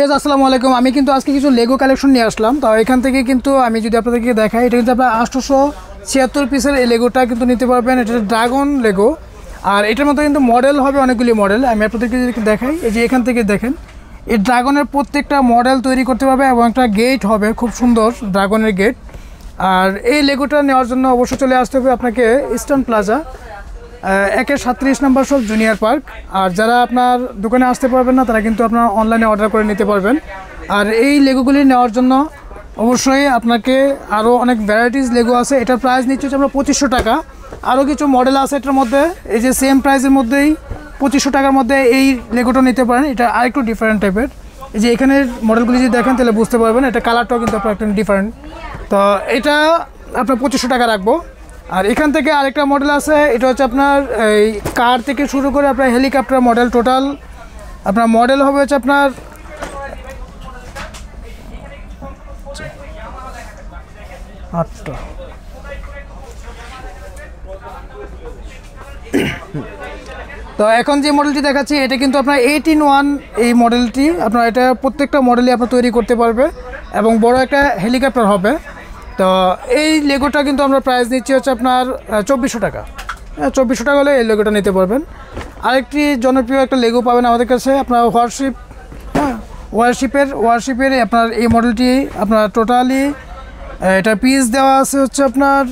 আসসালামু আলাইকুম। আমি কিন্তু আজকে কিছু লেগো কালেকশন নিয়ে আসলাম। তো এখান থেকে কিন্তু আমি যদি আপনাদেরকে দেখাই, এটা কিন্তু আপনার 876 পিসের এই লেগোটা কিন্তু নিতে পারবেন। এটা ড্রাগন লেগো, আর এটার মধ্যে কিন্তু মডেল হবে অনেকগুলি মডেল। আমি আপনাদেরকে যদি দেখাই, এই যে এখান থেকে দেখেন, এই ড্রাগনের প্রত্যেকটা মডেল তৈরি করতে পারবে এবং একটা গেট হবে খুব সুন্দর ড্রাগনের গেট। আর এই লেগোটা নেওয়ার জন্য অবশ্যই চলে আসতে হবে আপনাকে ইস্টার্ন প্লাজা 37 নম্বর শপ, জুনিয়র পার্ক। আর যারা আপনার দোকানে আসতে পারবেন না, তারা কিন্তু আপনার অনলাইনে অর্ডার করে নিতে পারবেন। আর এই লেগোগুলি নেওয়ার জন্য অবশ্যই আপনাকে আরও অনেক ভ্যারাইটিস লেগো আছে। এটার প্রাইস নিচ্ছে হচ্ছে আমরা 2500 টাকা। আরও কিছু মডেল আছে এটার মধ্যে, এই যে সেম প্রাইসের মধ্যেই 2500 টাকার মধ্যে এই লেগোটা নিতে পারেন। এটা আরেকটু ডিফারেন্ট টাইপের। এই যে এখানের মডেলগুলি যদি দেখেন তাহলে বুঝতে পারবেন, এটা কালারটাও কিন্তু আপনার একটা ডিফারেন্ট। তো এটা আপনার 2500 টাকা রাখবো। আর এখান থেকে আরেকটা মডেল আছে, এটা হচ্ছে আপনার এই কার থেকে শুরু করে আপনার হেলিকপ্টার মডেল, টোটাল আপনার মডেল হবে হচ্ছে আপনার 8টা। তো এখন যে মডেলটি দেখাচ্ছি, এটা কিন্তু আপনার 8-in-1 এই মডেলটি। আপনার এটা প্রত্যেকটা মডেলই আপনার তৈরি করতে পারবে এবং বড় একটা হেলিকপ্টার হবে। তো এই লেগোটা কিন্তু আমরা প্রাইস নিচ্ছি হচ্ছে আপনার 2400 টাকা। 2400 টাকা হলে এই লেগোটা নিতে পারবেন। আরেকটি জনপ্রিয় একটা লেগো পাবেন আমাদের কাছে, আপনার ওয়ারশিপ। হ্যাঁ, ওয়ারশিপের আপনার এই মডেলটি আপনার টোটালি এটা পিস দেওয়া আছে হচ্ছে আপনার